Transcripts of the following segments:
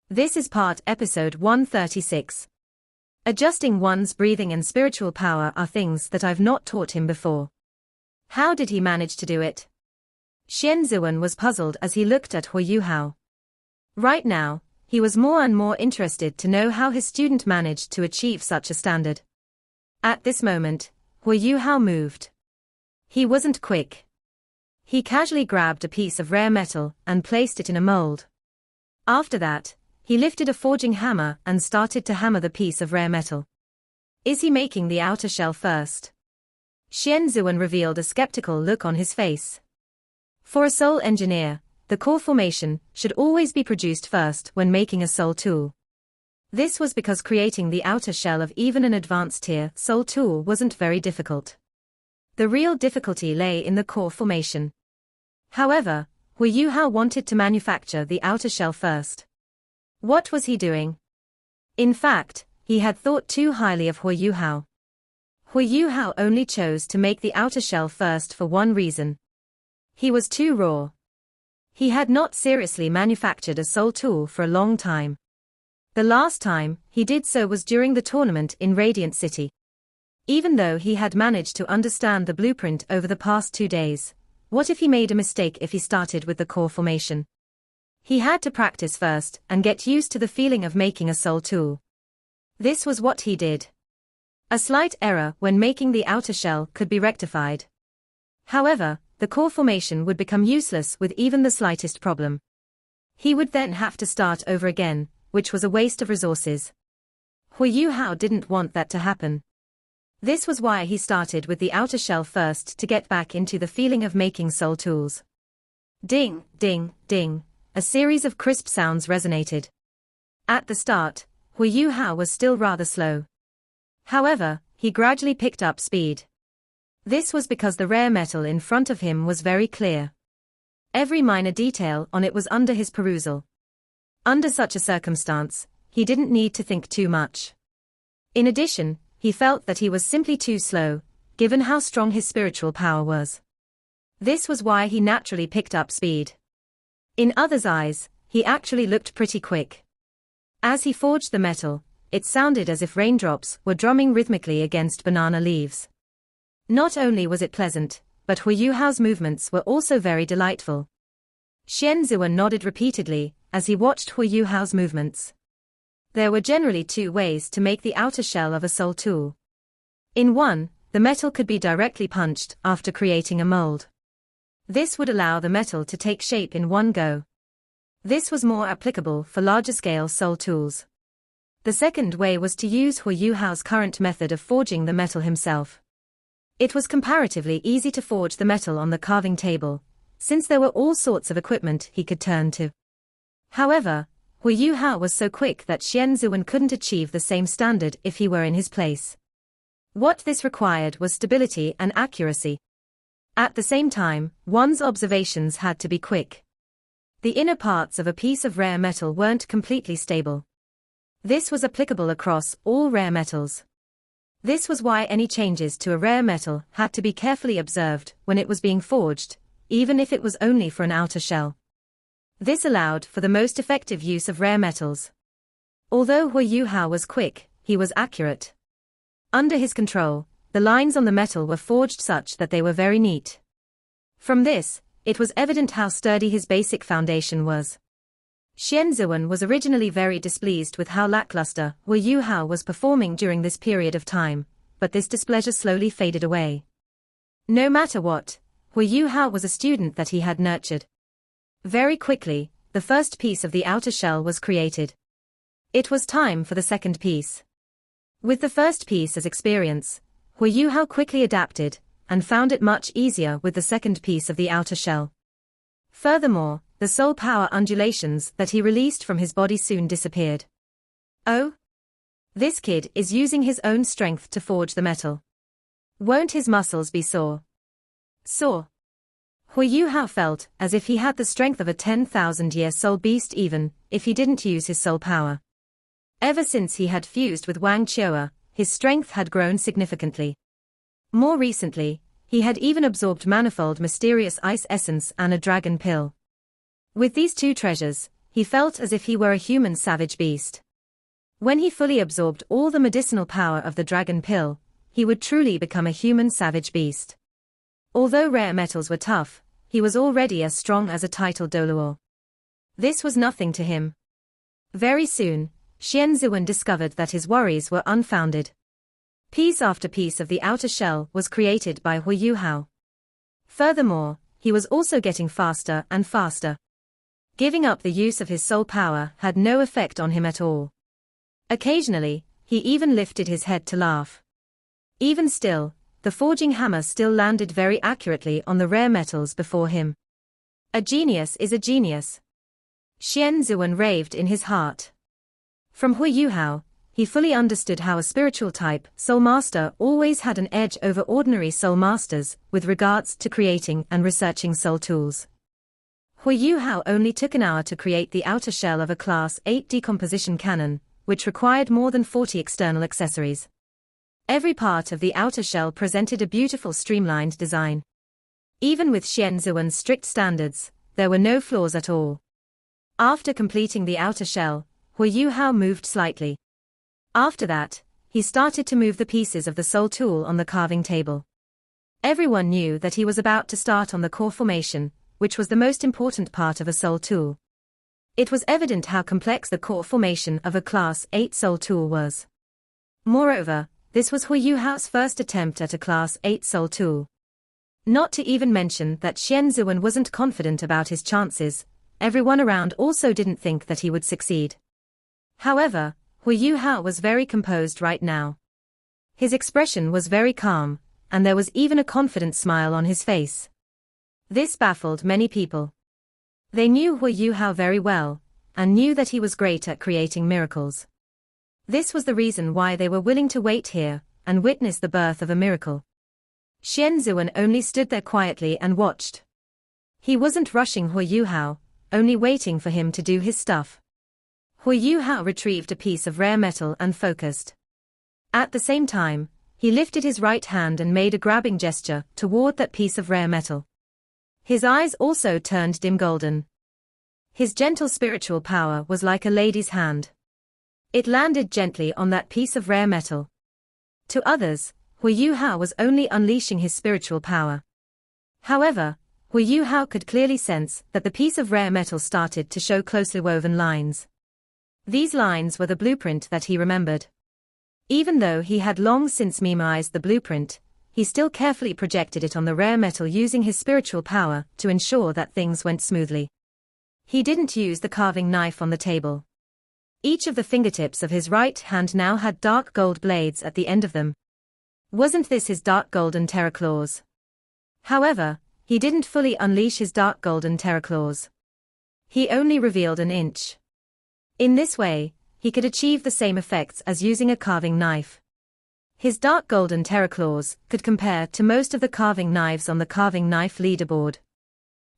This is part episode 136. Adjusting one's breathing and spiritual power are things that I've not taught him before. How did he manage to do it? Xian Zuan was puzzled as he looked at Hu Yuhao. Right now, he was more and more interested to know how his student managed to achieve such a standard. At this moment, Hu Yuhao moved. He wasn't quick. He casually grabbed a piece of rare metal and placed it in a mold. After that, he lifted a forging hammer and started to hammer the piece of rare metal. Is he making the outer shell first? Xian Zuan revealed a skeptical look on his face. For a soul engineer, the core formation should always be produced first when making a soul tool. This was because creating the outer shell of even an advanced tier soul tool wasn't very difficult. The real difficulty lay in the core formation. However, Hu Yuhao wanted to manufacture the outer shell first. What was he doing? In fact, he had thought too highly of Hu Yuhao. Hu Yuhao only chose to make the outer shell first for one reason. He was too raw. He had not seriously manufactured a soul tool for a long time. The last time he did so was during the tournament in Radiant City. Even though he had managed to understand the blueprint over the past 2 days, what if he made a mistake if he started with the core formation? He had to practice first and get used to the feeling of making a soul tool. This was what he did. A slight error when making the outer shell could be rectified. However, the core formation would become useless with even the slightest problem. He would then have to start over again, which was a waste of resources. Hu Yuhao didn't want that to happen. This was why he started with the outer shell first to get back into the feeling of making soul tools. Ding, ding, ding. A series of crisp sounds resonated. At the start, Hu Yuhao was still rather slow. However, he gradually picked up speed. This was because the rare metal in front of him was very clear. Every minor detail on it was under his perusal. Under such a circumstance, he didn't need to think too much. In addition, he felt that he was simply too slow, given how strong his spiritual power was. This was why he naturally picked up speed. In others' eyes, he actually looked pretty quick. As he forged the metal, it sounded as if raindrops were drumming rhythmically against banana leaves. Not only was it pleasant, but Hu Yuhao's movements were also very delightful. Xian Zuan nodded repeatedly as he watched Hu Yuhao's movements. There were generally 2 ways to make the outer shell of a soul tool. In one, the metal could be directly punched after creating a mold. This would allow the metal to take shape in one go. This was more applicable for larger-scale soul tools. The second way was to use Hu Yuhao's current method of forging the metal himself. It was comparatively easy to forge the metal on the carving table, since there were all sorts of equipment he could turn to. However, Hu Yuhao was so quick that Xian Zuan couldn't achieve the same standard if he were in his place. What this required was stability and accuracy. At the same time, one's observations had to be quick. The inner parts of a piece of rare metal weren't completely stable. This was applicable across all rare metals. This was why any changes to a rare metal had to be carefully observed when it was being forged, even if it was only for an outer shell. This allowed for the most effective use of rare metals. Although Hu Yuhao was quick, he was accurate. Under his control, the lines on the metal were forged such that they were very neat. From this, it was evident how sturdy his basic foundation was. Xian Zuan was originally very displeased with how lackluster Hu Yuhao was performing during this period of time, but this displeasure slowly faded away. No matter what, Hu Yuhao was a student that he had nurtured. Very quickly, the first piece of the outer shell was created. It was time for the second piece. With the first piece as experience, Hu Yuhao quickly adapted, and found it much easier with the second piece of the outer shell. Furthermore, the soul power undulations that he released from his body soon disappeared. Oh? This kid is using his own strength to forge the metal. Won't his muscles be sore? Sore? Hu Yuhao felt as if he had the strength of a 10,000-year soul beast even if he didn't use his soul power. Ever since he had fused with Wang Qiu'er, his strength had grown significantly. More recently, he had even absorbed manifold mysterious ice essence and a dragon pill. With these 2 treasures, he felt as if he were a human savage beast. When he fully absorbed all the medicinal power of the dragon pill, he would truly become a human savage beast. Although rare metals were tough, he was already as strong as a titled Doluo. This was nothing to him. Very soon, Xian Zuan discovered that his worries were unfounded. Piece after piece of the outer shell was created by Hu Yuhao. Furthermore, he was also getting faster and faster. Giving up the use of his soul power had no effect on him at all. Occasionally, he even lifted his head to laugh. Even still, the forging hammer still landed very accurately on the rare metals before him. A genius is a genius. Xian Zuan raved in his heart. From Hu Yuhao, he fully understood how a spiritual type soul master always had an edge over ordinary soul masters with regards to creating and researching soul tools. Hu Yuhao only took an hour to create the outer shell of a Class 8 decomposition cannon, which required more than 40 external accessories. Every part of the outer shell presented a beautiful streamlined design. Even with Xian Zuan's strict standards, there were no flaws at all. After completing the outer shell, Hu Yuhao moved slightly. After that, he started to move the pieces of the soul tool on the carving table. Everyone knew that he was about to start on the core formation, which was the most important part of a soul tool. It was evident how complex the core formation of a Class 8 soul tool was. Moreover, this was Hu Yuhao's first attempt at a Class 8 soul tool. Not to even mention that Xian Zuan wasn't confident about his chances, everyone around also didn't think that he would succeed. However, Hu Yuhao was very composed right now. His expression was very calm, and there was even a confident smile on his face. This baffled many people. They knew Hu Yuhao very well, and knew that he was great at creating miracles. This was the reason why they were willing to wait here and witness the birth of a miracle. Xian Zuan only stood there quietly and watched. He wasn't rushing Hu Yuhao, only waiting for him to do his stuff. Hu Yuhao retrieved a piece of rare metal and focused. At the same time, he lifted his right hand and made a grabbing gesture toward that piece of rare metal. His eyes also turned dim golden. His gentle spiritual power was like a lady's hand. It landed gently on that piece of rare metal. To others, Hu Yuhao was only unleashing his spiritual power. However, Hu Yuhao could clearly sense that the piece of rare metal started to show closely woven lines. These lines were the blueprint that he remembered. Even though he had long since memorized the blueprint, he still carefully projected it on the rare metal using his spiritual power to ensure that things went smoothly. He didn't use the carving knife on the table. Each of the fingertips of his right hand now had dark gold blades at the end of them. Wasn't this his dark golden terror claws? However, he didn't fully unleash his dark golden terror claws. He only revealed an inch. In this way, he could achieve the same effects as using a carving knife. His dark golden terror claws could compare to most of the carving knives on the carving knife leaderboard.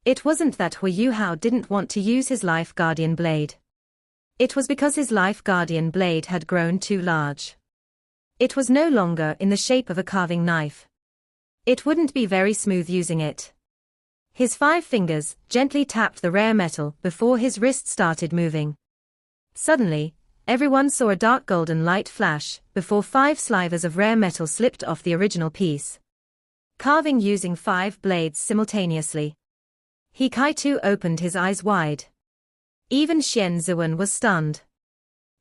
It wasn't that Hu Yuhao didn't want to use his life guardian blade. It was because his life guardian blade had grown too large. It was no longer in the shape of a carving knife. It wouldn't be very smooth using it. His 5 fingers gently tapped the rare metal before his wrist started moving. Suddenly, everyone saw a dark golden light flash before 5 slivers of rare metal slipped off the original piece. Carving using 5 blades simultaneously. He Kai-Tu opened his eyes wide. Even Xian Zuan was stunned.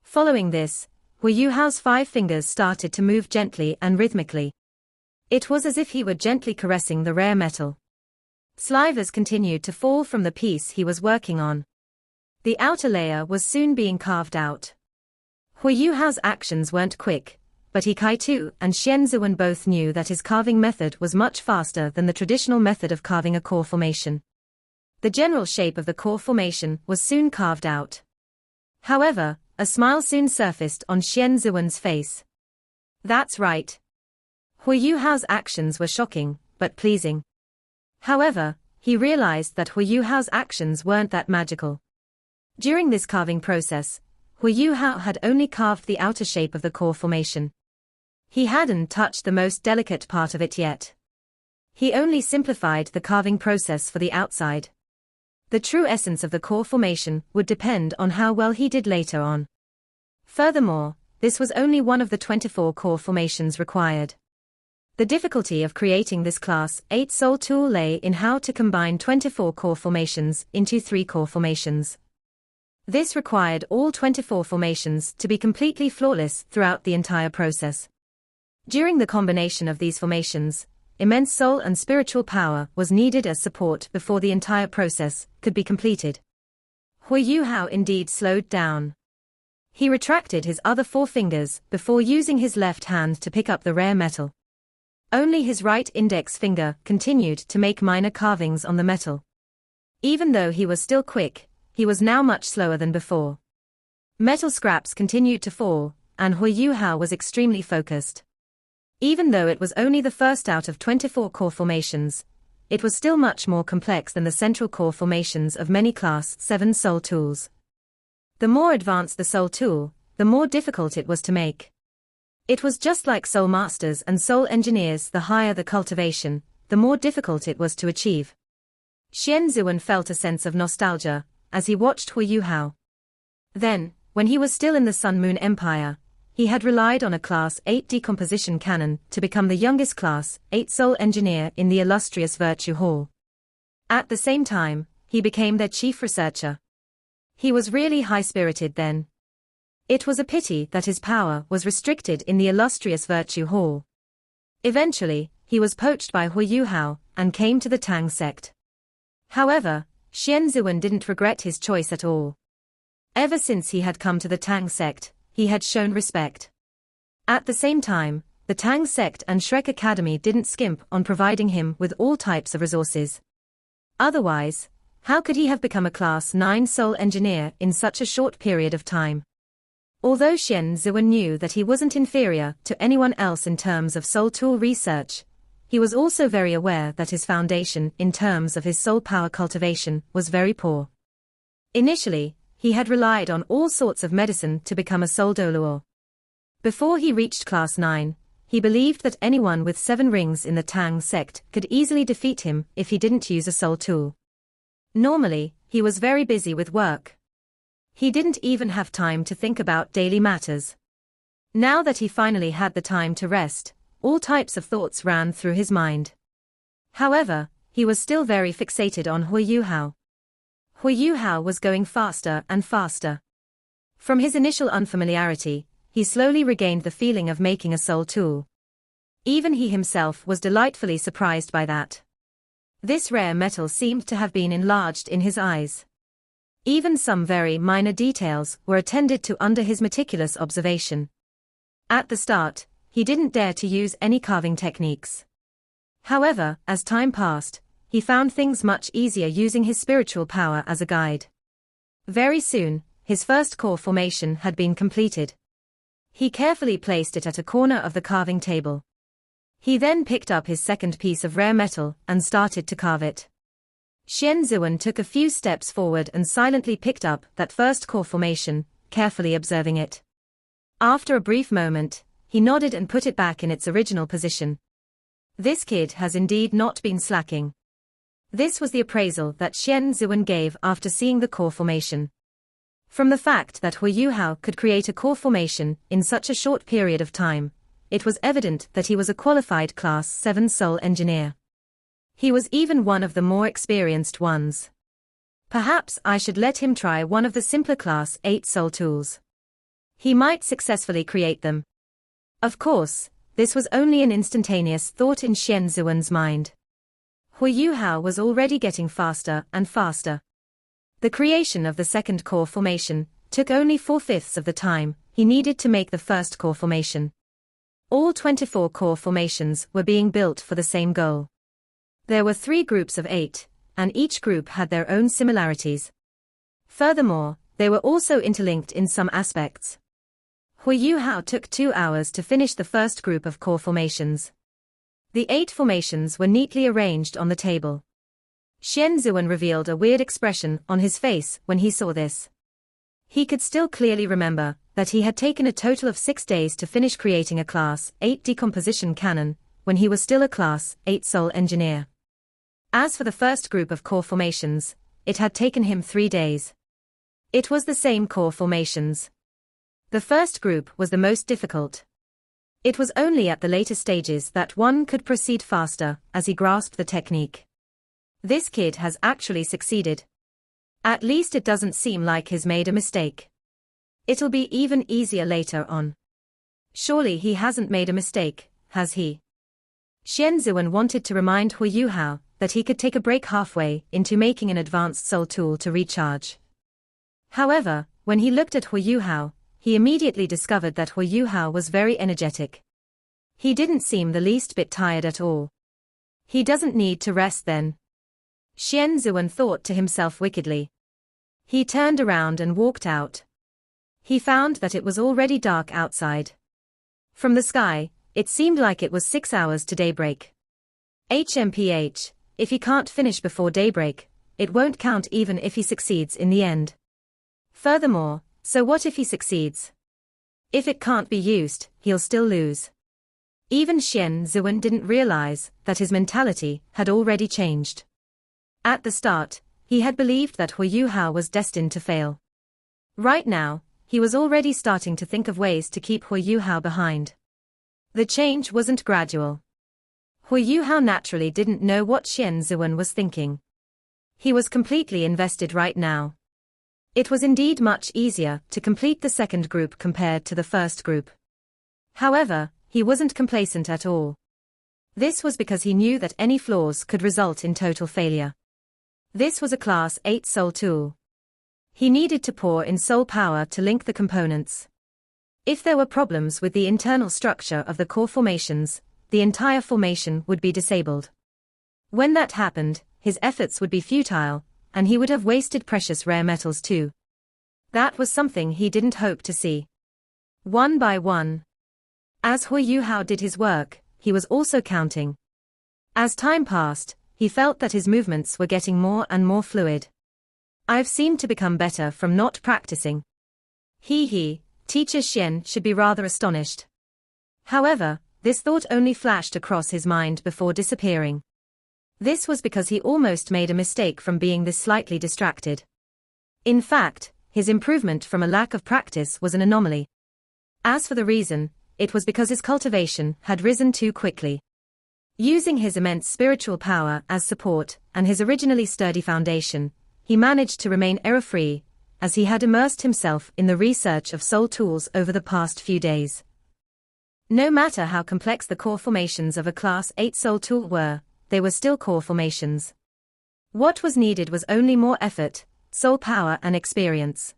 Following this, Hu Yuhao's 5 fingers started to move gently and rhythmically. It was as if he were gently caressing the rare metal. Slivers continued to fall from the piece he was working on. The outer layer was soon being carved out. Hu Yuhao's actions weren't quick, but he Kai-Tu and Xian Zuan both knew that his carving method was much faster than the traditional method of carving a core formation. The general shape of the core formation was soon carved out. However, a smile soon surfaced on Xian Zuan's face. That's right. Hu Yuhao's actions were shocking, but pleasing. However, he realized that Hu Yuhao's actions weren't that magical. During this carving process, Hu Yuhao had only carved the outer shape of the core formation. He hadn't touched the most delicate part of it yet. He only simplified the carving process for the outside. The true essence of the core formation would depend on how well he did later on. Furthermore, this was only one of the 24 core formations required. The difficulty of creating this Class 8 Soul tool lay in how to combine 24 core formations into 3 core formations. This required all 24 formations to be completely flawless throughout the entire process. During the combination of these formations, immense soul and spiritual power was needed as support before the entire process could be completed. Hui Yuhao indeed slowed down. He retracted his other 4 fingers before using his left hand to pick up the rare metal. Only his right index finger continued to make minor carvings on the metal. Even though he was still quick, he was now much slower than before. Metal scraps continued to fall, and Hui Yuhao was extremely focused. Even though it was only the first out of 24 core formations, it was still much more complex than the central core formations of many Class 7 Soul tools. The more advanced the Soul tool, the more difficult it was to make. It was just like Soul Masters and Soul Engineers. The higher the cultivation, the more difficult it was to achieve. Xian Zuan felt a sense of nostalgia as he watched Hui Yuhao. Then, when he was still in the Sun Moon Empire, he had relied on a Class 8 decomposition cannon to become the youngest Class 8 Soul Engineer in the illustrious Virtue Hall. At the same time, he became their chief researcher. He was really high-spirited then. It was a pity that his power was restricted in the illustrious Virtue Hall. Eventually, he was poached by Hui Yuhao and came to the Tang sect. However, Xian Zuan didn't regret his choice at all. Ever since he had come to the Tang sect, he had shown respect. At the same time, the Tang sect and Shrek Academy didn't skimp on providing him with all types of resources. Otherwise, how could he have become a Class 9 Soul Engineer in such a short period of time? Although Xian Zuan knew that he wasn't inferior to anyone else in terms of soul tool research, he was also very aware that his foundation in terms of his soul power cultivation was very poor. Initially, he had relied on all sorts of medicine to become a soul doluo. Before he reached Class 9, he believed that anyone with 7 rings in the Tang sect could easily defeat him if he didn't use a soul tool. Normally, he was very busy with work. He didn't even have time to think about daily matters. Now that he finally had the time to rest, all types of thoughts ran through his mind. However, he was still very fixated on Hui Yuhao. Hui Yuhao was going faster and faster. From his initial unfamiliarity, he slowly regained the feeling of making a soul tool. Even he himself was delightfully surprised by that. This rare metal seemed to have been enlarged in his eyes. Even some very minor details were attended to under his meticulous observation. At the start, he didn't dare to use any carving techniques. However, as time passed, he found things much easier using his spiritual power as a guide. Very soon, his first core formation had been completed. He carefully placed it at a corner of the carving table. He then picked up his second piece of rare metal and started to carve it. Xian Zuan took a few steps forward and silently picked up that first core formation, carefully observing it. After a brief moment, he nodded and put it back in its original position. This kid has indeed not been slacking. This was the appraisal that Xian Zuan gave after seeing the core formation. From the fact that Hui Yuhao could create a core formation in such a short period of time, it was evident that he was a qualified Class 7 Soul Engineer. He was even one of the more experienced ones. Perhaps I should let him try one of the simpler Class 8 Soul tools. He might successfully create them. Of course, this was only an instantaneous thought in Xian Zuan's mind. Hui Yuhao was already getting faster and faster. The creation of the second core formation took only 4/5 of the time he needed to make the first core formation. All 24 core formations were being built for the same goal. There were 3 groups of 8, and each group had their own similarities. Furthermore, they were also interlinked in some aspects. Hui Yuhao took 2 hours to finish the first group of core formations. The 8 formations were neatly arranged on the table. Xian Zuan revealed a weird expression on his face when he saw this. He could still clearly remember that he had taken a total of 6 days to finish creating a Class 8 decomposition cannon, when he was still a Class 8 Soul Engineer. As for the first group of core formations, it had taken him 3 days. It was the same core formations. The first group was the most difficult. It was only at the later stages that one could proceed faster, as he grasped the technique. This kid has actually succeeded. At least it doesn't seem like he's made a mistake. It'll be even easier later on. Surely he hasn't made a mistake, has he? Xian Zuan wanted to remind Hu Yuhao that he could take a break halfway into making an advanced soul tool to recharge. However, when he looked at Hu Yuhao, he immediately discovered that Hu Yuhao was very energetic. He didn't seem the least bit tired at all. He doesn't need to rest then. Xian Zuan thought to himself wickedly. He turned around and walked out. He found that it was already dark outside. From the sky, it seemed like it was 6 hours to daybreak. HMPH, if he can't finish before daybreak, it won't count even if he succeeds in the end. Furthermore, so what if he succeeds? If it can't be used, he'll still lose. Even Xian Zuan didn't realize that his mentality had already changed. At the start, he had believed that Hu Yuhao was destined to fail. Right now, he was already starting to think of ways to keep Hu Yuhao behind. The change wasn't gradual. Hu Yuhao naturally didn't know what Xian Zuan was thinking. He was completely invested right now. It was indeed much easier to complete the second group compared to the first group. However, he wasn't complacent at all. This was because he knew that any flaws could result in total failure. This was a Class 8 soul tool. He needed to pour in soul power to link the components. If there were problems with the internal structure of the core formations, the entire formation would be disabled. When that happened, his efforts would be futile, and he would have wasted precious rare metals too. That was something he didn't hope to see. One by one. As Hu Yuhao did his work, he was also counting. As time passed, he felt that his movements were getting more and more fluid. I've seemed to become better from not practicing. Teacher Xian should be rather astonished. However, this thought only flashed across his mind before disappearing. This was because he almost made a mistake from being this slightly distracted. In fact, his improvement from a lack of practice was an anomaly. As for the reason, it was because his cultivation had risen too quickly. Using his immense spiritual power as support and his originally sturdy foundation, he managed to remain error-free, as he had immersed himself in the research of soul tools over the past few days. No matter how complex the core formations of a Class 8 soul tool were, they were still core formations. What was needed was only more effort, soul power and experience.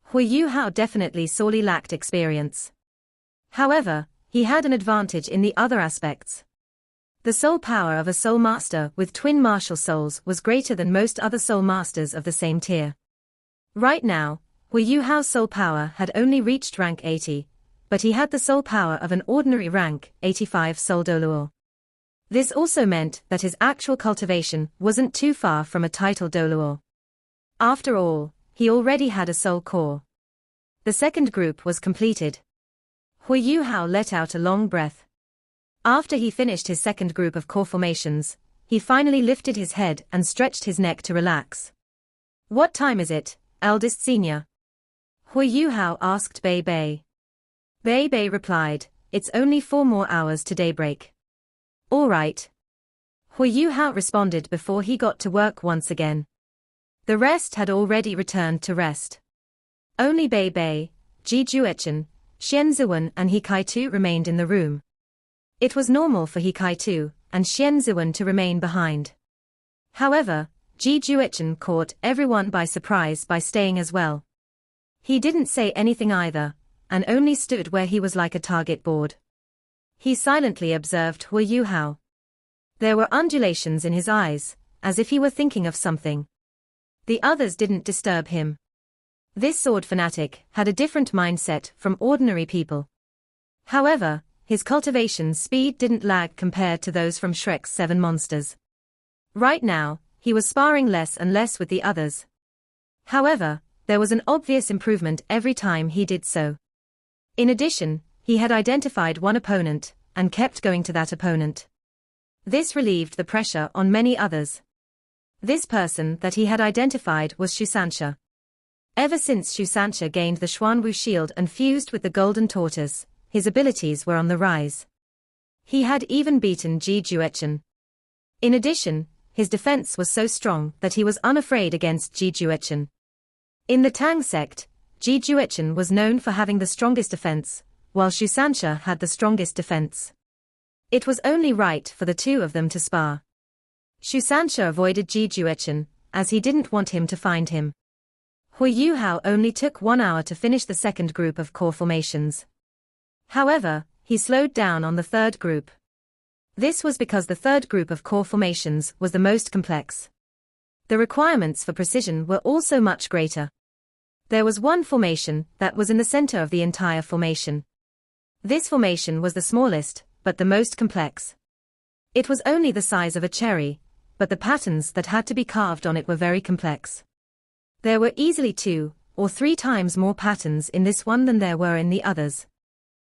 Hu Yuhao definitely sorely lacked experience. However, he had an advantage in the other aspects. The soul power of a soul master with twin martial souls was greater than most other soul masters of the same tier. Right now, Hu Yuhao's soul power had only reached rank 80, but he had the soul power of an ordinary rank 85 soul doluo. This also meant that his actual cultivation wasn't too far from a title doluo. After all, he already had a soul core. The second group was completed. Hu Yuhao let out a long breath. After he finished his second group of core formations, he finally lifted his head and stretched his neck to relax. What time is it, eldest senior? Hu Yuhao asked Bei Bei. Bei Bei replied, it's only 4 more hours to daybreak. All right. Hu Yuhao responded before he got to work once again. The rest had already returned to rest. Only Bei Bei, Ji Juechen, Xian Zuan and He Kai-tu remained in the room. It was normal for He Kai-tu and Xian Zuan to remain behind. However, Ji Juechen caught everyone by surprise by staying as well. He didn't say anything either, and only stood where he was like a target board. He silently observed Hu Yuhao. There were undulations in his eyes, as if he were thinking of something. The others didn't disturb him. This sword fanatic had a different mindset from ordinary people. However, his cultivation speed didn't lag compared to those from Shrek's 7 monsters. Right now, he was sparring less and less with the others. However, there was an obvious improvement every time he did so. In addition, he had identified one opponent, and kept going to that opponent. This relieved the pressure on many others. This person that he had identified was Shusansha. Ever since Shusansha gained the Xuanwu shield and fused with the golden tortoise, his abilities were on the rise. He had even beaten Ji Juechen. In addition, his defense was so strong that he was unafraid against Ji Juechen. In the Tang sect, Ji Juechen was known for having the strongest defense, while Shusansha had the strongest defense. It was only right for the two of them to spar. Shusansha avoided Ji Juechen, as he didn't want him to find him. Hui Yuhao only took 1 hour to finish the second group of core formations. However, he slowed down on the third group. This was because the third group of core formations was the most complex. The requirements for precision were also much greater. There was one formation that was in the center of the entire formation. This formation was the smallest, but the most complex. It was only the size of a cherry, but the patterns that had to be carved on it were very complex. There were easily 2 or 3 times more patterns in this one than there were in the others.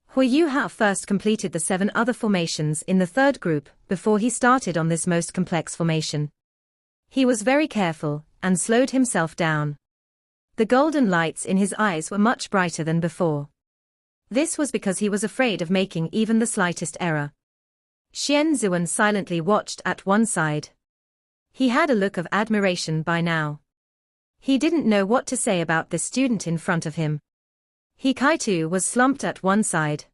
Hui Yuhao first completed the 7 other formations in the third group before he started on this most complex formation. He was very careful and slowed himself down. The golden lights in his eyes were much brighter than before. This was because he was afraid of making even the slightest error. Xian Zuan silently watched at one side. He had a look of admiration by now. He didn't know what to say about this student in front of him. He Kaitu was slumped at one side.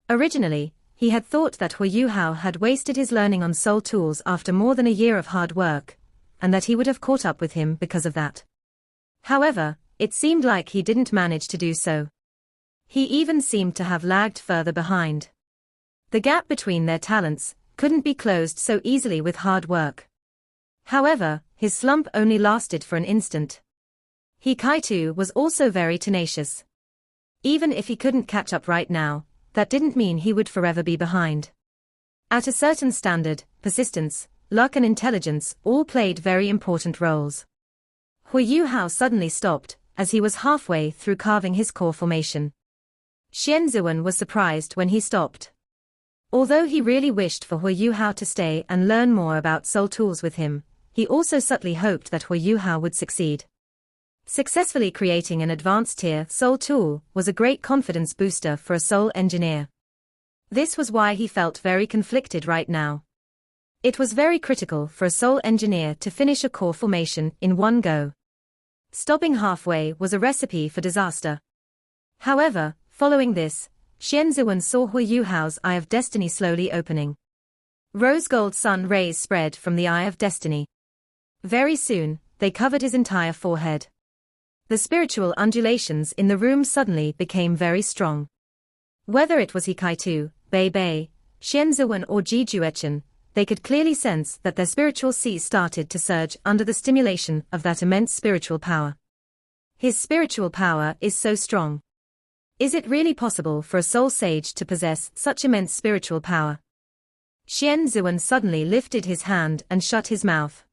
Originally, he had thought that Hui Yuhao had wasted his learning on soul tools after more than a year of hard work, and that he would have caught up with him because of that. However, it seemed like he didn't manage to do so. He even seemed to have lagged further behind. The gap between their talents couldn't be closed so easily with hard work. However, his slump only lasted for an instant. He Kaitu was also very tenacious. Even if he couldn't catch up right now, that didn't mean he would forever be behind. At a certain standard, persistence, luck and intelligence all played very important roles. Hui Yuhao suddenly stopped, as he was halfway through carving his core formation. Xian Zuan was surprised when he stopped. Although he really wished for Hui Yuhao to stay and learn more about soul tools with him, he also subtly hoped that Hui Yuhao would succeed. Successfully creating an advanced tier soul tool was a great confidence booster for a soul engineer. This was why he felt very conflicted right now. It was very critical for a soul engineer to finish a core formation in one go. Stopping halfway was a recipe for disaster. However, following this, Xian Zuan saw Hui Yuhao's Eye of Destiny slowly opening. Rose-gold sun rays spread from the Eye of Destiny. Very soon, they covered his entire forehead. The spiritual undulations in the room suddenly became very strong. Whether it was Hikaitu, Bei Bei, Xian Zuan or Ji Juechen, they could clearly sense that their spiritual seas started to surge under the stimulation of that immense spiritual power. His spiritual power is so strong. Is it really possible for a soul sage to possess such immense spiritual power? Xian Zuan suddenly lifted his hand and shut his mouth.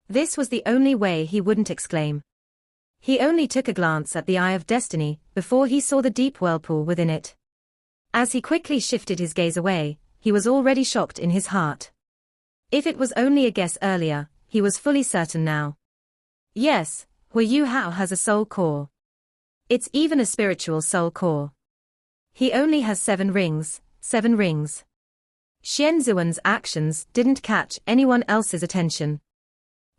This was the only way he wouldn't exclaim. He only took a glance at the Eye of Destiny before he saw the deep whirlpool within it. As he quickly shifted his gaze away, he was already shocked in his heart. If it was only a guess earlier, he was fully certain now. Yes, Hui Yuhao has a soul core. It's even a spiritual soul core. He only has 7 rings, 7 rings. Xian Zuan's actions didn't catch anyone else's attention.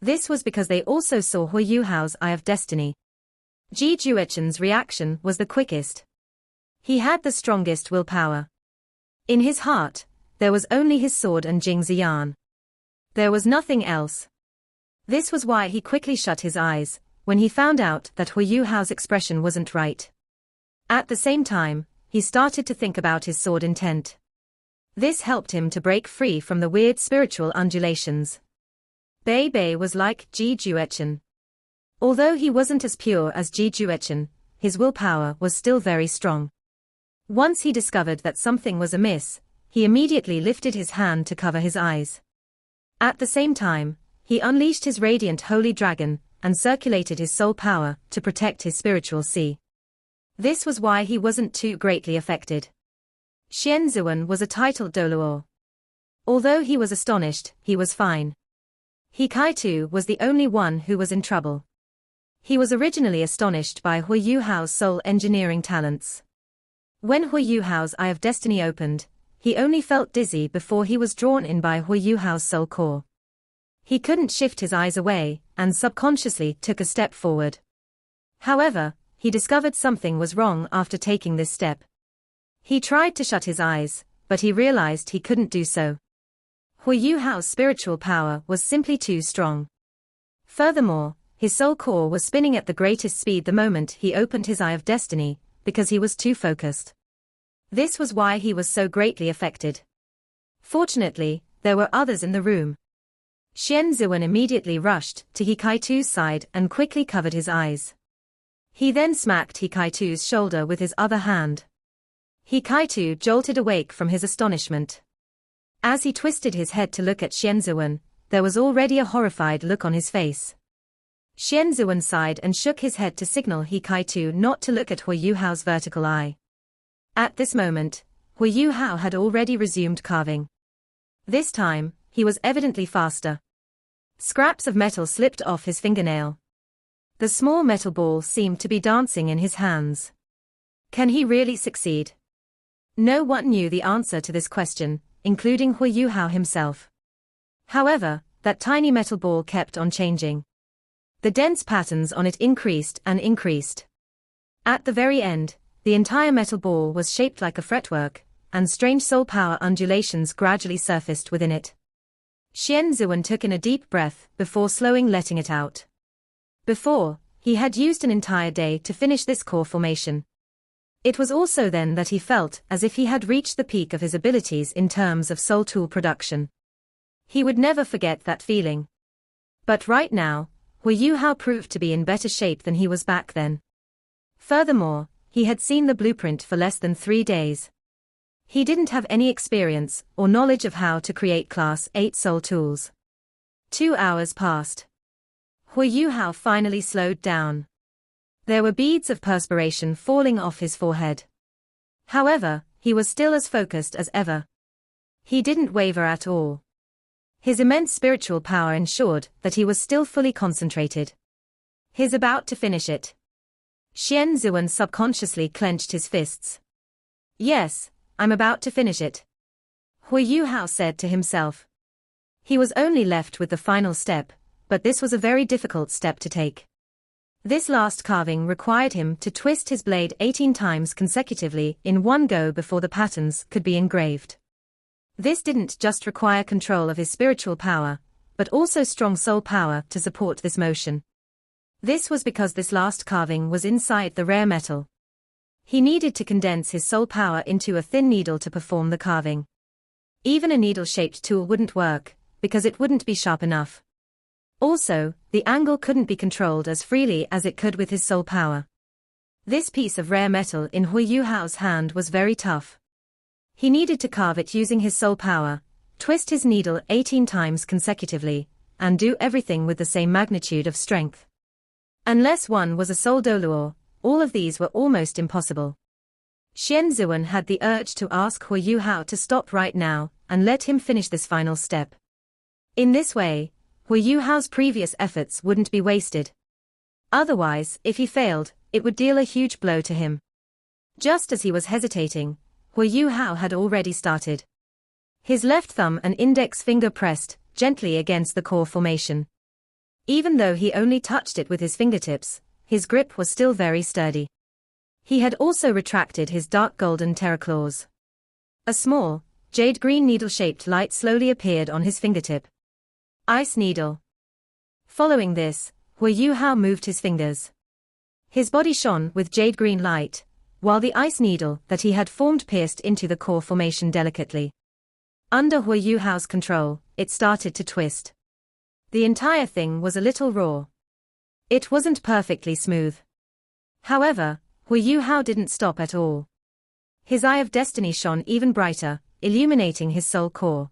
This was because they also saw Hui Yuhao's Eye of Destiny. Ji Juechen's reaction was the quickest. He had the strongest willpower. In his heart, there was only his sword and Jing Ziyan. There was nothing else. This was why he quickly shut his eyes, when he found out that Hui Yuhao's expression wasn't right. At the same time, he started to think about his sword intent. This helped him to break free from the weird spiritual undulations. Bei Bei was like Ji Juechen. Although he wasn't as pure as Ji Juechen, his willpower was still very strong. Once he discovered that something was amiss, he immediately lifted his hand to cover his eyes. At the same time, he unleashed his radiant holy dragon and circulated his soul power to protect his spiritual sea. This was why he wasn't too greatly affected. Xian Zuan was a titled Doluo. Although he was astonished, he was fine. He Kai-tu was the only one who was in trouble. He was originally astonished by Hui Yuhao's soul engineering talents. When Hui Yuhao's Eye of Destiny opened, he only felt dizzy before he was drawn in by Hui Yuhao's soul core. He couldn't shift his eyes away, and subconsciously took a step forward. However, he discovered something was wrong after taking this step. He tried to shut his eyes, but he realized he couldn't do so. Hui Yuhao's spiritual power was simply too strong. Furthermore, his soul core was spinning at the greatest speed the moment he opened his Eye of Destiny, because he was too focused. This was why he was so greatly affected. Fortunately, there were others in the room. Xian Ziwen immediately rushed to He Kai-tu's side and quickly covered his eyes. He then smacked He Kai-tu's shoulder with his other hand. He Kai-tu jolted awake from his astonishment. As he twisted his head to look at Xian Ziwen, there was already a horrified look on his face. Xian Ziwen sighed and shook his head to signal He Kai-tu not to look at Hui Yuhao's vertical eye. At this moment, Hui Yuhao had already resumed carving. This time, he was evidently faster. Scraps of metal slipped off his fingernail. The small metal ball seemed to be dancing in his hands. Can he really succeed? No one knew the answer to this question, including Hui Yuhao himself. However, that tiny metal ball kept on changing. The dense patterns on it increased and increased. At the very end, the entire metal ball was shaped like a fretwork, and strange soul power undulations gradually surfaced within it. Xian Ziwen took in a deep breath before slowing letting it out. Before, he had used an entire day to finish this core formation. It was also then that he felt as if he had reached the peak of his abilities in terms of soul tool production. He would never forget that feeling. But right now, Hui Yuhao proved to be in better shape than he was back then. Furthermore, he had seen the blueprint for less than 3 days. He didn't have any experience or knowledge of how to create Class 8 soul tools. 2 hours passed. Hui Yuhao finally slowed down. There were beads of perspiration falling off his forehead. However, he was still as focused as ever. He didn't waver at all. His immense spiritual power ensured that he was still fully concentrated. He's about to finish it. Xian Ziwen subconsciously clenched his fists. Yes, I'm about to finish it. Hui Yuhao said to himself. He was only left with the final step, but this was a very difficult step to take. This last carving required him to twist his blade 18 times consecutively in one go before the patterns could be engraved. This didn't just require control of his spiritual power, but also strong soul power to support this motion. This was because this last carving was inside the rare metal. He needed to condense his soul power into a thin needle to perform the carving. Even a needle-shaped tool wouldn't work, because it wouldn't be sharp enough. Also, the angle couldn't be controlled as freely as it could with his soul power. This piece of rare metal in Hui Yuhao's hand was very tough. He needed to carve it using his soul power, twist his needle 18 times consecutively, and do everything with the same magnitude of strength. Unless one was a soul doluor, all of these were almost impossible. Xian Ziwen had the urge to ask Hui Yuhao to stop right now and let him finish this final step. In this way, Hui Yuhao's previous efforts wouldn't be wasted. Otherwise, if he failed, it would deal a huge blow to him. Just as he was hesitating, Hui Yuhao had already started. His left thumb and index finger pressed gently against the core formation. Even though he only touched it with his fingertips, his grip was still very sturdy. He had also retracted his dark golden terra claws. A small, jade-green needle-shaped light slowly appeared on his fingertip. Ice needle. Following this, Hui Yuhao moved his fingers. His body shone with jade-green light, while the ice needle that he had formed pierced into the core formation delicately. Under Hui Yuhao's control, it started to twist. The entire thing was a little raw. It wasn't perfectly smooth. However, Hui Yuhao didn't stop at all. His Eye of Destiny shone even brighter, illuminating his soul core.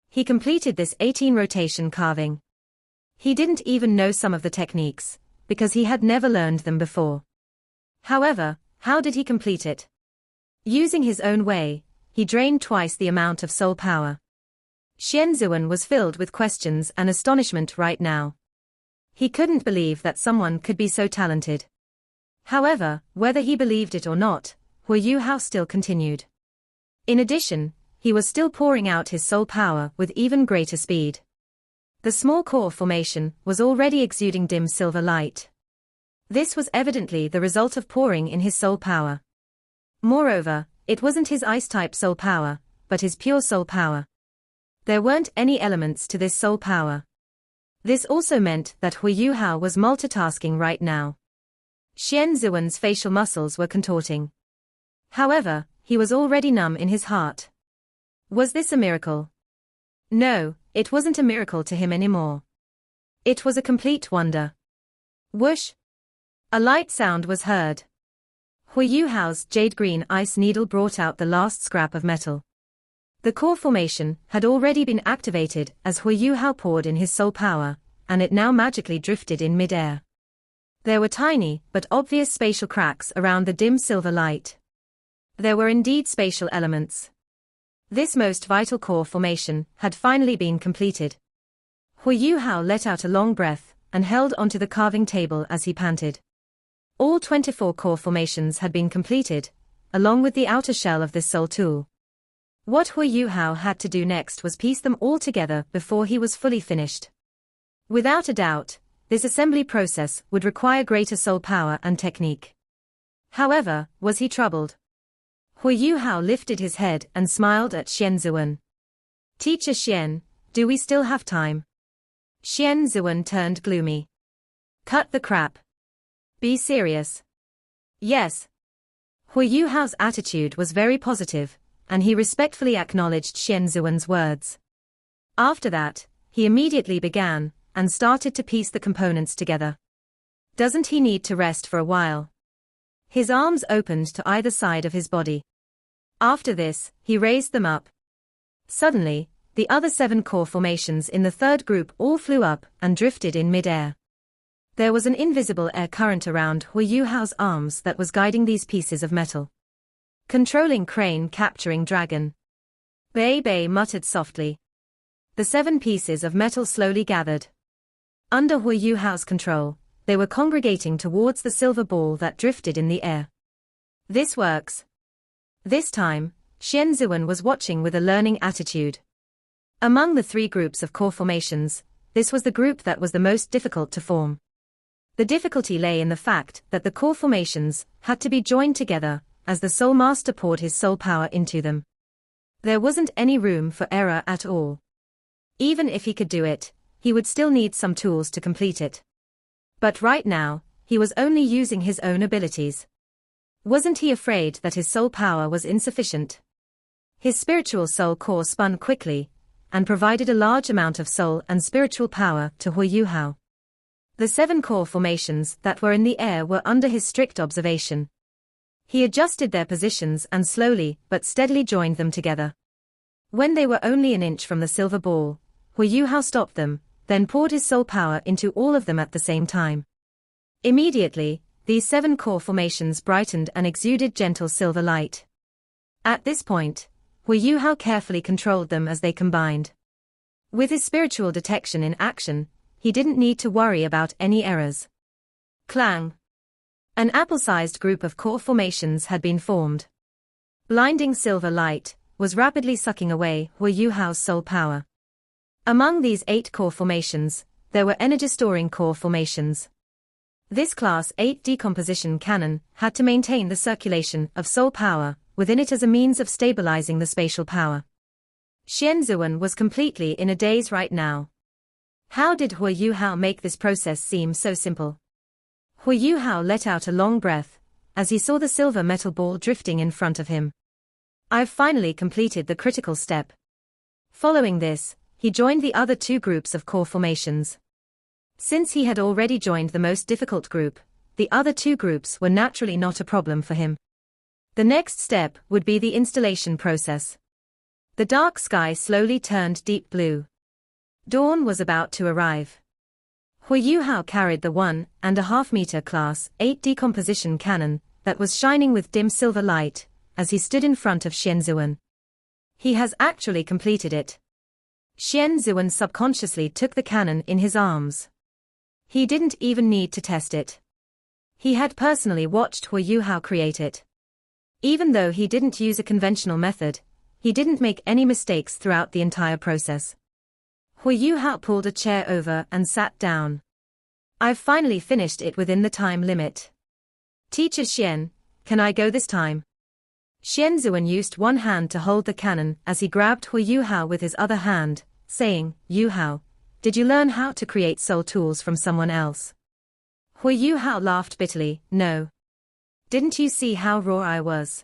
He completed this 18-rotation carving. He didn't even know some of the techniques, because he had never learned them before. However, how did he complete it? Using his own way, he drained twice the amount of soul power. Zuan was filled with questions and astonishment right now. He couldn't believe that someone could be so talented. However, whether he believed it or not, Hao still continued. In addition, he was still pouring out his soul power with even greater speed. The small core formation was already exuding dim silver light. This was evidently the result of pouring in his soul power. Moreover, it wasn't his ice-type soul power, but his pure soul power. There weren't any elements to this soul power. This also meant that Hao was multitasking right now. Zuan's facial muscles were contorting. However, he was already numb in his heart. Was this a miracle? No, it wasn't a miracle to him anymore. It was a complete wonder. Whoosh! A light sound was heard. Hao's jade green ice needle brought out the last scrap of metal. The core formation had already been activated as Hao poured in his soul power, and it now magically drifted in mid-air. There were tiny but obvious spatial cracks around the dim silver light. There were indeed spatial elements. This most vital core formation had finally been completed. Hao let out a long breath and held onto the carving table as he panted. All 24 core formations had been completed, along with the outer shell of this soul tool. What Hao had to do next was piece them all together before he was fully finished. Without a doubt, this assembly process would require greater soul power and technique. However, was he troubled? Hao lifted his head and smiled at Zuan. Teacher Xian, do we still have time? Zuan turned gloomy. Cut the crap. Be serious. Yes. Hao's attitude was very positive, and he respectfully acknowledged Zuan's words. After that, he immediately began, and started to piece the components together. Doesn't he need to rest for a while? His arms opened to either side of his body. After this, he raised them up. Suddenly, the other 7 core formations in the third group all flew up and drifted in mid-air. There was an invisible air current around Hao's arms that was guiding these pieces of metal. Controlling crane capturing dragon. Bei muttered softly. The 7 pieces of metal slowly gathered. Under Hao's control, they were congregating towards the silver ball that drifted in the air. This works. This time, Zuan was watching with a learning attitude. Among the 3 groups of core formations, this was the group that was the most difficult to form. The difficulty lay in the fact that the core formations had to be joined together, as the Soul Master poured his soul power into them. There wasn't any room for error at all. Even if he could do it, he would still need some tools to complete it. But right now, he was only using his own abilities. Wasn't he afraid that his soul power was insufficient? His spiritual soul core spun quickly, and provided a large amount of soul and spiritual power to Hao. The 7 core formations that were in the air were under his strict observation. He adjusted their positions and slowly but steadily joined them together. When they were only an inch from the silver ball, Hao stopped them, then poured his soul power into all of them at the same time. Immediately, these 7 core formations brightened and exuded gentle silver light. At this point, Hao carefully controlled them as they combined. With his spiritual detection in action, he didn't need to worry about any errors. Clang! An apple-sized group of core formations had been formed. Blinding silver light was rapidly sucking away Hao's soul power. Among these 8 core formations, there were energy-storing core formations. This Class 8 decomposition cannon had to maintain the circulation of soul power within it as a means of stabilizing the spatial power. Zuan was completely in a daze right now. How did Hao make this process seem so simple? Hao let out a long breath as he saw the silver metal ball drifting in front of him. I've finally completed the critical step. Following this, he joined the other 2 groups of core formations. Since he had already joined the most difficult group, the other 2 groups were naturally not a problem for him. The next step would be the installation process. The dark sky slowly turned deep blue. Dawn was about to arrive. Hao carried the 1.5 meter Class 8 decomposition cannon that was shining with dim silver light as he stood in front of Zuan. He has actually completed it. Xian Zuan subconsciously took the cannon in his arms. He didn't even need to test it. He had personally watched Hu Yuhao create it. Even though he didn't use a conventional method, he didn't make any mistakes throughout the entire process. Hu Yuhao pulled a chair over and sat down. I've finally finished it within the time limit. Teacher Xian, can I go this time? Xian Zuan used one hand to hold the cannon as he grabbed Hu Yuhao with his other hand, saying, Yuhao, did you learn how to create soul tools from someone else? Hu Yuhao laughed bitterly, no. Didn't you see how raw I was?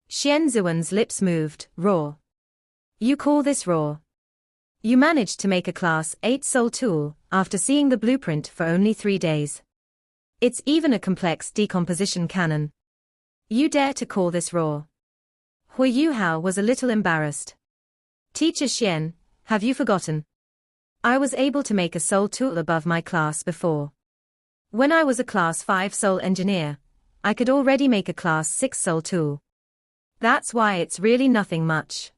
Xian Zuan's lips moved, raw. You call this raw? You managed to make a Class 8 soul tool, after seeing the blueprint for only 3 days. It's even a complex decomposition cannon. You dare to call this raw? Hu Yuhao was a little embarrassed. Teacher Xian, have you forgotten? I was able to make a soul tool above my class before. When I was a Class 5 soul engineer, I could already make a Class 6 soul tool. That's why it's really nothing much.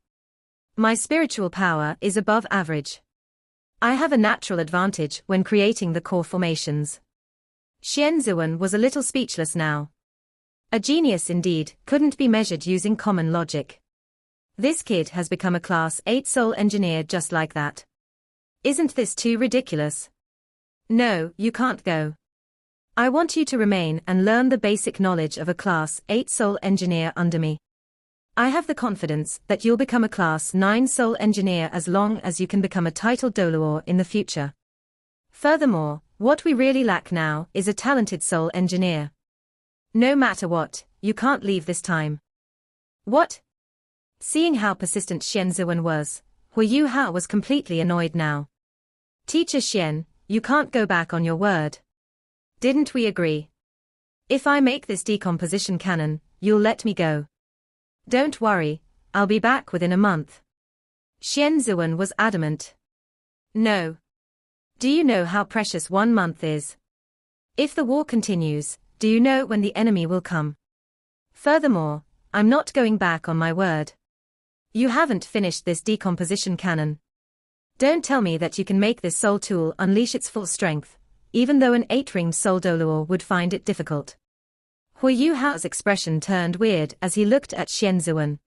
My spiritual power is above average. I have a natural advantage when creating the core formations. Xian Zuan was a little speechless now. A genius indeed couldn't be measured using common logic. This kid has become a Class 8 soul engineer just like that. Isn't this too ridiculous? No, you can't go. I want you to remain and learn the basic knowledge of a Class 8 soul engineer under me. I have the confidence that you'll become a Class 9 soul engineer as long as you can become a titled Doluor in the future. Furthermore, what we really lack now is a talented soul engineer. No matter what, you can't leave this time. What? Seeing how persistent Xian Zuan was, Hu Yuhao was completely annoyed now. Teacher Xian, you can't go back on your word. Didn't we agree? If I make this decomposition cannon, you'll let me go. Don't worry, I'll be back within a month. Xian Zuan was adamant. No. Do you know how precious 1 month is? If the war continues, do you know when the enemy will come? Furthermore, I'm not going back on my word. You haven't finished this decomposition cannon. Don't tell me that you can make this soul tool unleash its full strength, even though an 8-ringed soul Doluor would find it difficult. Hu Yuhao's expression turned weird as he looked at Xian Zuan.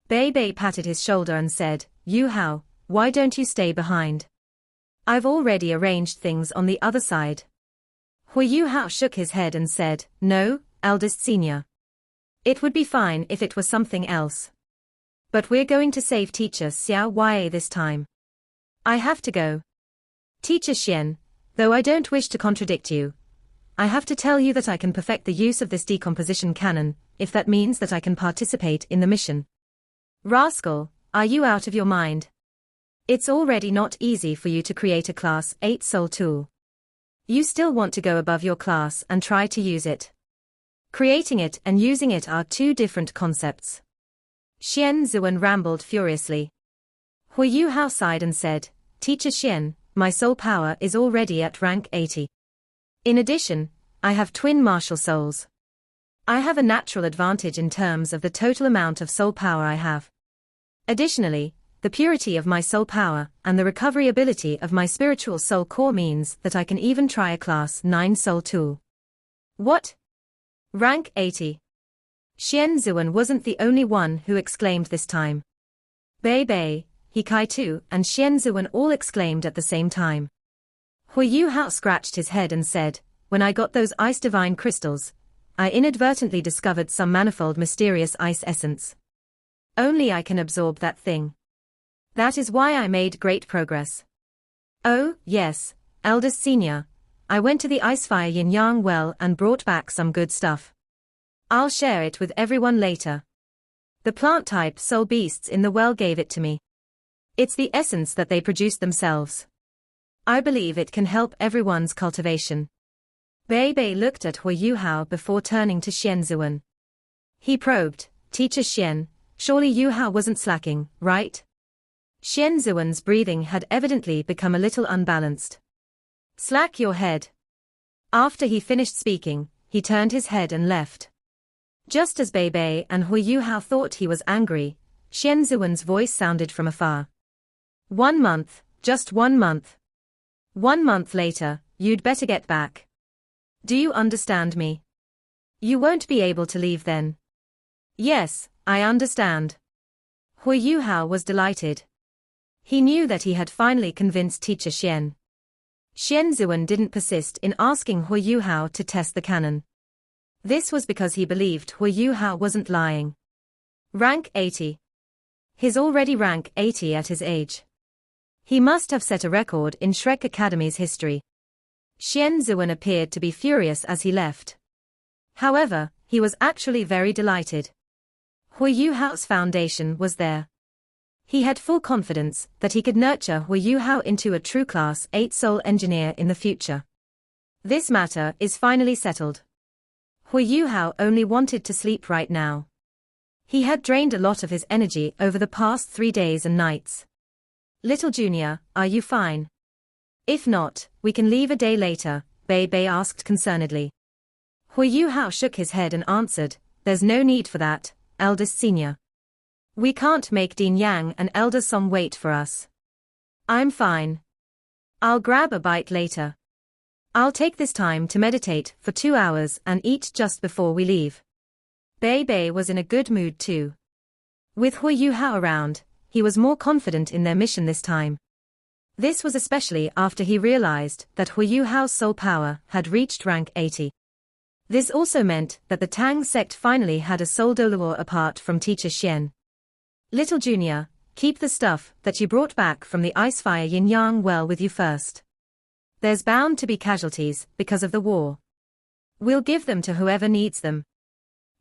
Bei Bei patted his shoulder and said, Yuhao, why don't you stay behind? I've already arranged things on the other side. Hu Yuhao shook his head and said, no, eldest senior. It would be fine if it was something else. But we're going to save Teacher Xiao Yue this time. I have to go. Teacher Xian, though I don't wish to contradict you, I have to tell you that I can perfect the use of this decomposition cannon, if that means that I can participate in the mission. Rascal, are you out of your mind? It's already not easy for you to create a Class 8 soul tool. You still want to go above your class and try to use it. Creating it and using it are two different concepts. Xian Zuan rambled furiously. Hu Yuhao sighed and said, Teacher Xian, my soul power is already at rank 80. In addition, I have twin martial souls. I have a natural advantage in terms of the total amount of soul power I have. Additionally, the purity of my soul power and the recovery ability of my spiritual soul core means that I can even try a Class 9 soul tool. What? Rank 80. Xian Zuan wasn't the only one who exclaimed this time. Bei Bei, He Kai Tu, and Xian Zuan all exclaimed at the same time. Hu Yuhao scratched his head and said, when I got those ice divine crystals, I inadvertently discovered some manifold mysterious ice essence. Only I can absorb that thing. That is why I made great progress. Oh, yes, eldest senior, I went to the Icefire Yin Yang well and brought back some good stuff. I'll share it with everyone later. The plant-type soul beasts in the well gave it to me. It's the essence that they produce themselves. I believe it can help everyone's cultivation. Bei Bei looked at Hu Yuhao before turning to Xian Zuan. He probed, Teacher Xian, surely Yuhao wasn't slacking, right? Xian Zuan's breathing had evidently become a little unbalanced. Slack your head. After he finished speaking, he turned his head and left. Just as Bei Bei and Hu Yuhao thought he was angry, Xian Zuan's voice sounded from afar. 1 month, just 1 month. 1 month later, you'd better get back. Do you understand me? You won't be able to leave then. Yes, I understand. Hui Yuhao was delighted. He knew that he had finally convinced teacher Xian. Xian Zuan didn't persist in asking Hui Yuhao to test the cannon. This was because he believed Hui Yuhao wasn't lying. Rank 80. His already rank 80 at his age. He must have set a record in Shrek Academy's history. Xian Zuan appeared to be furious as he left. However, he was actually very delighted. Hui Yuhao's foundation was there. He had full confidence that he could nurture Hui Yuhao into a true Class 8 soul engineer in the future. This matter is finally settled. Hui Yuhao only wanted to sleep right now. He had drained a lot of his energy over the past 3 days and nights. Little Junior, are you fine? If not, we can leave a day later, Bei Bei asked concernedly. Hui Yuhao shook his head and answered, there's no need for that, eldest senior. We can't make Dean Yang and Elder Song wait for us. I'm fine. I'll grab a bite later. I'll take this time to meditate for 2 hours and eat just before we leave. Bei Bei was in a good mood too. With Hui Yuhao around, he was more confident in their mission this time. This was especially after he realized that Hui Yuhao's soul power had reached rank 80. This also meant that the Tang sect finally had a soul Doluo apart from teacher Xian. Little Junior, keep the stuff that you brought back from the Icefire Yin-Yang well with you first. There's bound to be casualties because of the war. We'll give them to whoever needs them.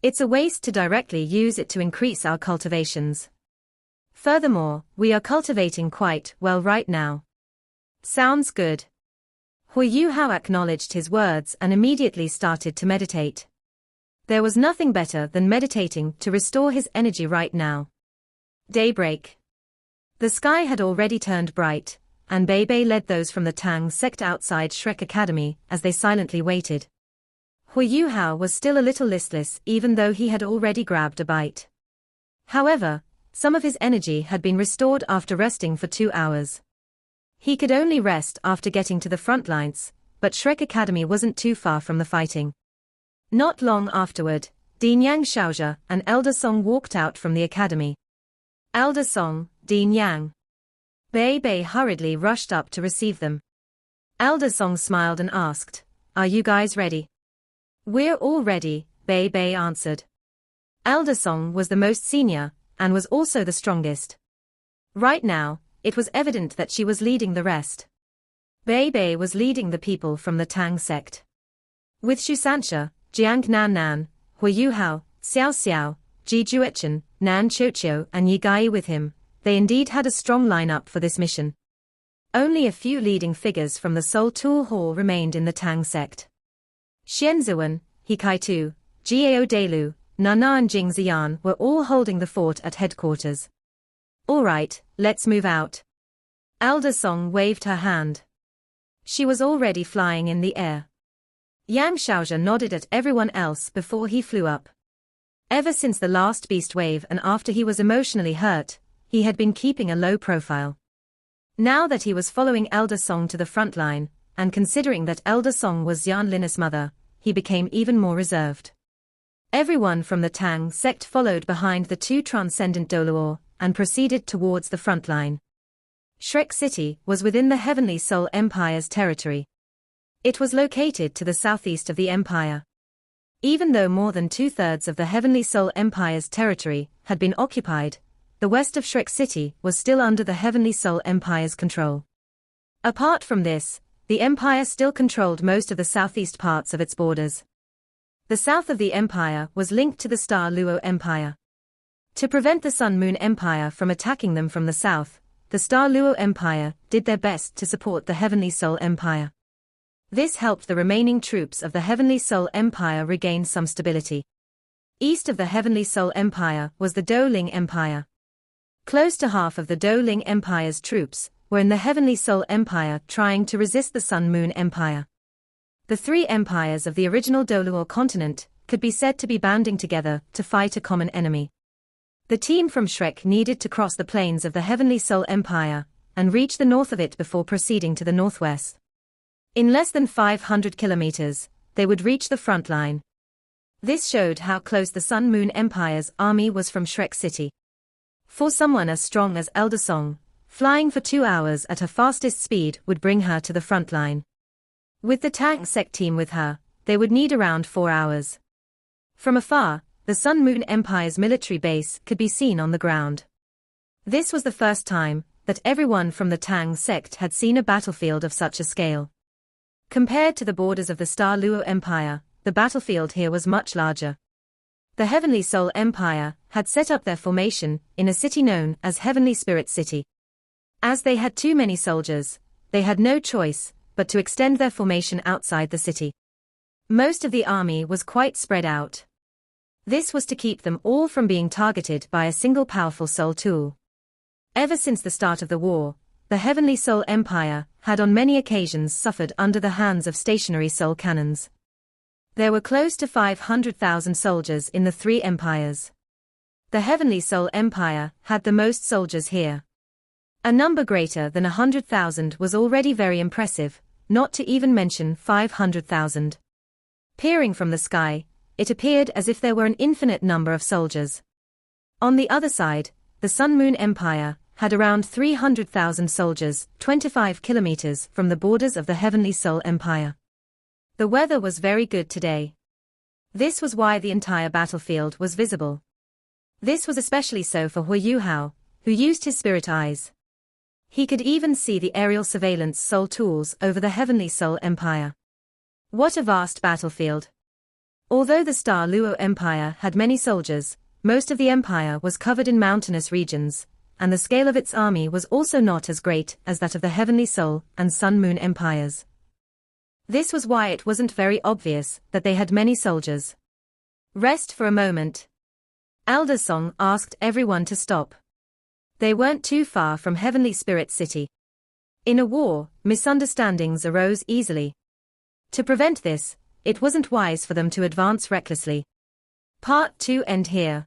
It's a waste to directly use it to increase our cultivations. Furthermore, we are cultivating quite well right now. Sounds good. Hui Yuhao acknowledged his words and immediately started to meditate. There was nothing better than meditating to restore his energy right now. Daybreak. The sky had already turned bright, and Bei Bei led those from the Tang sect outside Shrek Academy as they silently waited. Hui Yuhao was still a little listless even though he had already grabbed a bite. However, some of his energy had been restored after resting for 2 hours. He could only rest after getting to the front lines, but Shrek Academy wasn't too far from the fighting. Not long afterward, Dean Yang Xiaozhe and Elder Song walked out from the academy. Elder Song, Dean Yang. Bei Bei hurriedly rushed up to receive them. Elder Song smiled and asked, "Are you guys ready?" "We're all ready," Bei Bei answered. Elder Song was the most senior, and was also the strongest. Right now, it was evident that she was leading the rest. Bei Bei was leading the people from the Tang sect. With Xu Sanxia, Jiang Nan Nan, Hui Yuhao, Xiao Xiao, Ji Juechen, Nan Qiuqiu and Yi Gai with him, they indeed had a strong lineup for this mission. Only a few leading figures from the Soul Tool Hall remained in the Tang sect. Xian Zuan, He Kai-tu, Jiao Delu, Nana and Jing Ziyan were all holding the fort at headquarters. All right, let's move out. Elder Song waved her hand. She was already flying in the air. Yang Xiaozhe nodded at everyone else before he flew up. Ever since the last beast wave and after he was emotionally hurt, he had been keeping a low profile. Now that he was following Elder Song to the front line, and considering that Elder Song was Yan Linus' mother, he became even more reserved. Everyone from the Tang sect followed behind the 2 transcendent Doluo, and proceeded towards the front line. Shrek City was within the Heavenly Soul Empire's territory. It was located to the southeast of the Empire. Even though more than 2/3 of the Heavenly Soul Empire's territory had been occupied, the west of Shrek City was still under the Heavenly Soul Empire's control. Apart from this, the Empire still controlled most of the southeast parts of its borders. The south of the Empire was linked to the Star Luo Empire. To prevent the Sun Moon Empire from attacking them from the south, the Star Luo Empire did their best to support the Heavenly Soul Empire. This helped the remaining troops of the Heavenly Soul Empire regain some stability. East of the Heavenly Soul Empire was the Douling Empire. Close to half of the Douling Empire's troops were in the Heavenly Soul Empire trying to resist the Sun Moon Empire. The 3 empires of the original Doluo continent could be said to be banding together to fight a common enemy. The team from Shrek needed to cross the plains of the Heavenly Soul Empire, and reach the north of it before proceeding to the northwest. In less than 500 kilometers, they would reach the front line. This showed how close the Sun Moon Empire's army was from Shrek City. For someone as strong as Elder Song, flying for 2 hours at her fastest speed would bring her to the front line. With the Tang Sec team with her, they would need around 4 hours. From afar, the Sun Moon Empire's military base could be seen on the ground. This was the first time that everyone from the Tang sect had seen a battlefield of such a scale. Compared to the borders of the Star Luo Empire, the battlefield here was much larger. The Heavenly Soul Empire had set up their formation in a city known as Heavenly Spirit City. As they had too many soldiers, they had no choice but to extend their formation outside the city. Most of the army was quite spread out. This was to keep them all from being targeted by a single powerful soul tool. Ever since the start of the war, the Heavenly Soul Empire had on many occasions suffered under the hands of stationary soul cannons. There were close to 500,000 soldiers in the three empires. The Heavenly Soul Empire had the most soldiers here. A number greater than 100,000 was already very impressive, not to even mention 500,000. Peering from the sky, it appeared as if there were an infinite number of soldiers. On the other side, the Sun Moon Empire had around 300,000 soldiers, 25 kilometers from the borders of the Heavenly Soul Empire. The weather was very good today. This was why the entire battlefield was visible. This was especially so for Hui Yuhao, who used his spirit eyes. He could even see the aerial surveillance soul tools over the Heavenly Soul Empire. What a vast battlefield! Although the Star Luo Empire had many soldiers, most of the empire was covered in mountainous regions, and the scale of its army was also not as great as that of the Heavenly Soul and Sun Moon Empires. This was why it wasn't very obvious that they had many soldiers. Rest for a moment. Elder Song asked everyone to stop. They weren't too far from Heavenly Spirit City. In a war, misunderstandings arose easily. To prevent this, it wasn't wise for them to advance recklessly. Part 2 end here.